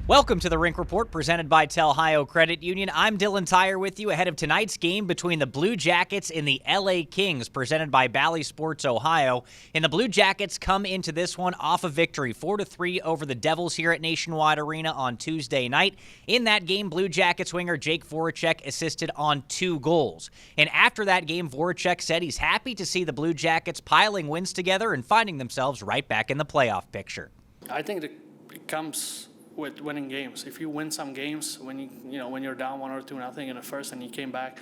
Welcome to the Rink Report presented by Ohio Credit Union. I'm Dylan Tyre with you ahead of tonight's game between the Blue Jackets and the LA Kings presented by Bally Sports Ohio. And the Blue Jackets come into this one off a victory 4-3 over the Devils here at Nationwide Arena on Tuesday night. In that game, Blue Jackets winger Jake Voracek assisted on 2 goals. And after that game, Voracek said he's happy to see the Blue Jackets piling wins together and finding themselves right back in the playoff picture. I think it comes with winning games. If you win some games when when you're down 1 or 2-0 in the first and you came back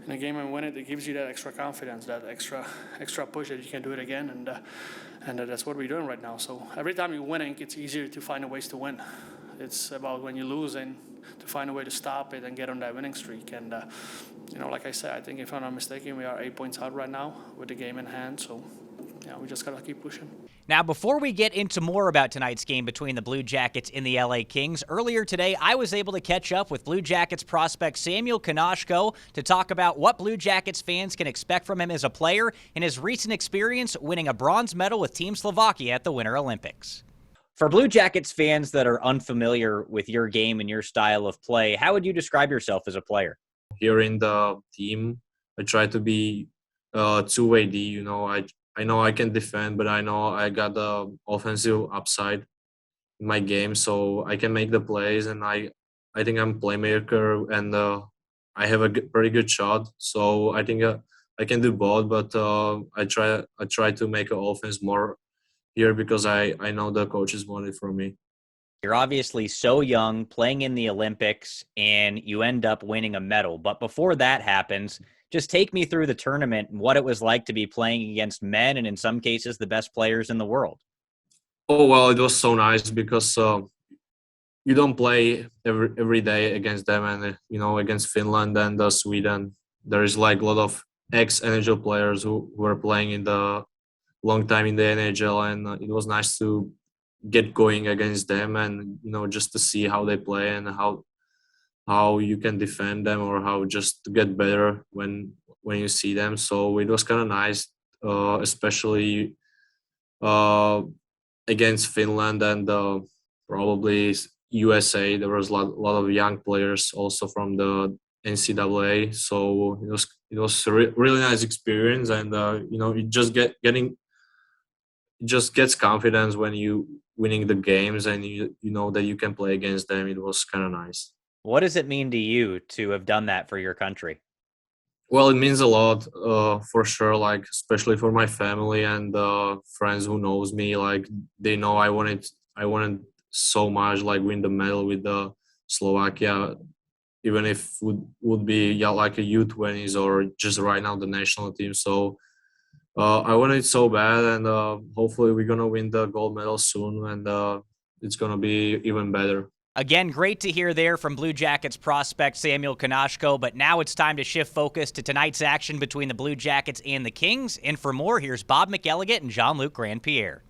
in a game and win it, it gives you that extra confidence, that extra push that you can do it again, and that's what we're doing right now. So every time you're winning, it's easier to find ways to win. It's about when you lose and to find a way to stop it and get on that winning streak. And like I said, I think if I'm not mistaken, we are 8 points out right now with the game in hand. So we just gotta keep pushing. Now, before we get into more about tonight's game between the Blue Jackets and the LA Kings, earlier today I was able to catch up with Blue Jackets prospect Samuel Konashko to talk about what Blue Jackets fans can expect from him as a player and his recent experience winning a bronze medal with Team Slovakia at the Winter Olympics. For Blue Jackets fans that are unfamiliar with your game and your style of play, how would you describe yourself as a player? Here in the team, I try to be two-way D. I know I can defend, but I know I got the offensive upside in my game, so I can make the plays. And I think I'm a playmaker, and I have a pretty good shot. So I think I can do both. But I try to make an offense more here because I know the coaches want it from me. You're obviously so young, playing in the Olympics, and you end up winning a medal. But before that happens, just take me through the tournament and what it was like to be playing against men and, in some cases, the best players in the world. Oh, well, it was so nice because you don't play every day against them. And, against Finland and Sweden, there is like a lot of ex-NHL players who were playing in the long time in the NHL. And it was nice to get going against them and, just to see how they play and how you can defend them or how just to get better when you see them. So it was kind of nice, especially against Finland and probably USA. There was a lot of young players also from the NCAA. So it was a really nice experience, and it just gets confidence when you winning the games and you know that you can play against them. It was kind of nice. What does it mean to you to have done that for your country? Well, it means a lot, for sure. Like especially for my family and friends who knows me. Like they know I wanted so much, like win the medal with the Slovakia, even if would be like a U20s or just right now the national team. So I wanted it so bad, and hopefully we're gonna win the gold medal soon, and it's gonna be even better. Again, great to hear there from Blue Jackets prospect Samuel Konashko, but now it's time to shift focus to tonight's action between the Blue Jackets and the Kings. And for more, here's Bob McElligott and Jean-Luc Grandpierre.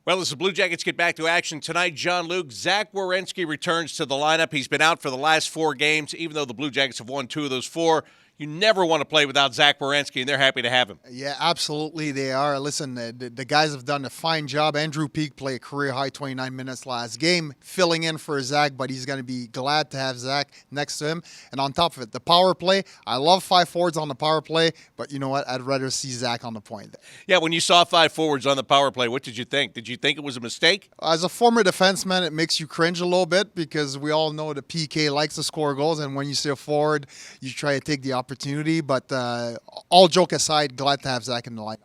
Well, as the Blue Jackets get back to action tonight, Jean-Luc, Zach Werenski returns to the lineup. He's been out for the last 4 games. Even though the Blue Jackets have won 2 of those 4, you never want to play without Zach Werenski, and they're happy to have him. Yeah, absolutely they are. Listen, the guys have done a fine job. Andrew Peak played a career-high 29 minutes last game, filling in for Zach, but he's going to be glad to have Zach next to him. And on top of it, the power play, I love 5 forwards on the power play, but you know what? I'd rather see Zach on the point. Yeah, when you saw 5 forwards on the power play, what did you think? Did you think it was a mistake? As a former defenseman, it makes you cringe a little bit because we all know the PK likes to score goals, and when you see a forward, you try to take the opportunity. But all joke aside, glad to have Zach in the lineup.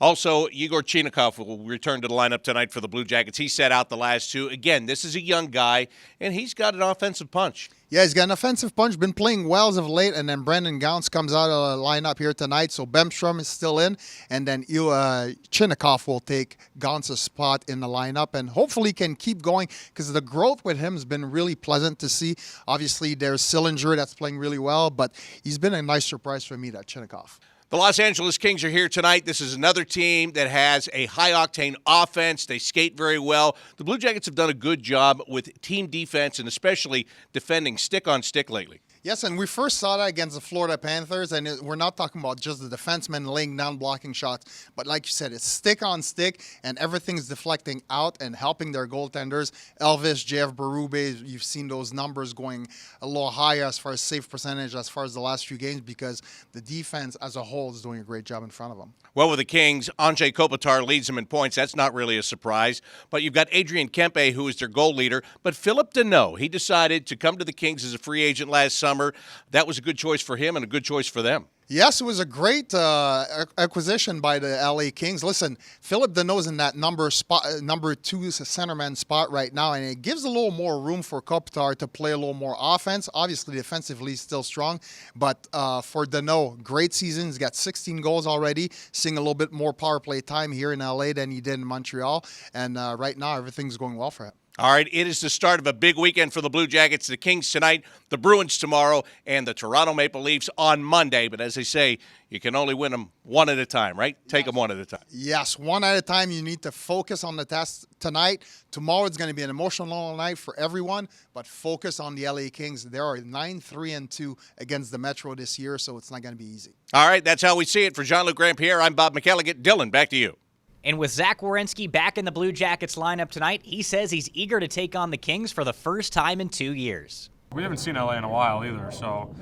Also, Igor Chinakhov will return to the lineup tonight for the Blue Jackets. He sat out the last 2. Again, this is a young guy, and he's got an offensive punch. Yeah, he's got an offensive punch, been playing well as of late, and then Brendan Gaunce comes out of the lineup here tonight, so Bemstrom is still in, and then Chinakhov will take Gaunce's spot in the lineup, and hopefully can keep going, because the growth with him has been really pleasant to see. Obviously, there's Sillinger that's playing really well, but he's been a nice surprise for me, that Chinakhov. The Los Angeles Kings are here tonight. This is another team that has a high-octane offense. They skate very well. The Blue Jackets have done a good job with team defense and especially defending stick-on-stick lately. Yes, and we first saw that against the Florida Panthers, and we're not talking about just the defensemen laying down blocking shots, but like you said, it's stick on stick, and everything's deflecting out and helping their goaltenders. Elvis, Jeff Berube, you've seen those numbers going a little higher as far as save percentage as far as the last few games because the defense as a whole is doing a great job in front of them. Well, with the Kings, Anze Kopitar leads them in points. That's not really a surprise. But you've got Adrian Kempe, who is their goal leader. But Philip Deneau, he decided to come to the Kings as a free agent last summer. That was a good choice for him and a good choice for them. Yes, it was a great acquisition by the LA Kings. Listen, Philip Deneau's in that number 2 centerman spot right now, and it gives a little more room for Kopitar to play a little more offense. Obviously, defensively, he's still strong, but for Deneau, great season. He's got 16 goals already, seeing a little bit more power play time here in LA than he did in Montreal, and right now everything's going well for him. All right, it is the start of a big weekend for the Blue Jackets. The Kings tonight, the Bruins tomorrow, and the Toronto Maple Leafs on Monday. But as they say, you can only win them one at a time, right? Take them one at a time. Yes, one at a time. You need to focus on the test tonight. Tomorrow it's going to be an emotional night for everyone, but focus on the LA Kings. They are 9-3-2 against the Metro this year, so it's not going to be easy. All right, that's how we see it. For Jean-Luc Grandpierre, I'm Bob McElligott. Dylan, back to you. And with Zach Werenski back in the Blue Jackets lineup tonight, he says he's eager to take on the Kings for the first time in 2 years. We haven't seen LA in a while either, so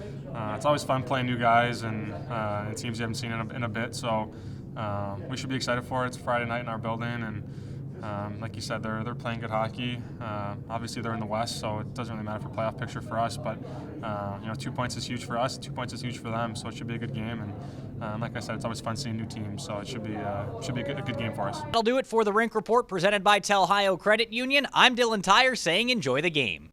it's always fun playing new guys and teams you haven't seen in a bit. So we should be excited for it. It's Friday night in our building, and like you said, they're playing good hockey. Obviously, they're in the West, so it doesn't really matter for playoff picture for us. But 2 points is huge for us. 2 points is huge for them, so it should be a good game. And like I said, it's always fun seeing new teams, so it should be a good game for us. That'll do it for the Rink Report presented by Tel Ohio Credit Union. I'm Dylan Tyre saying enjoy the game.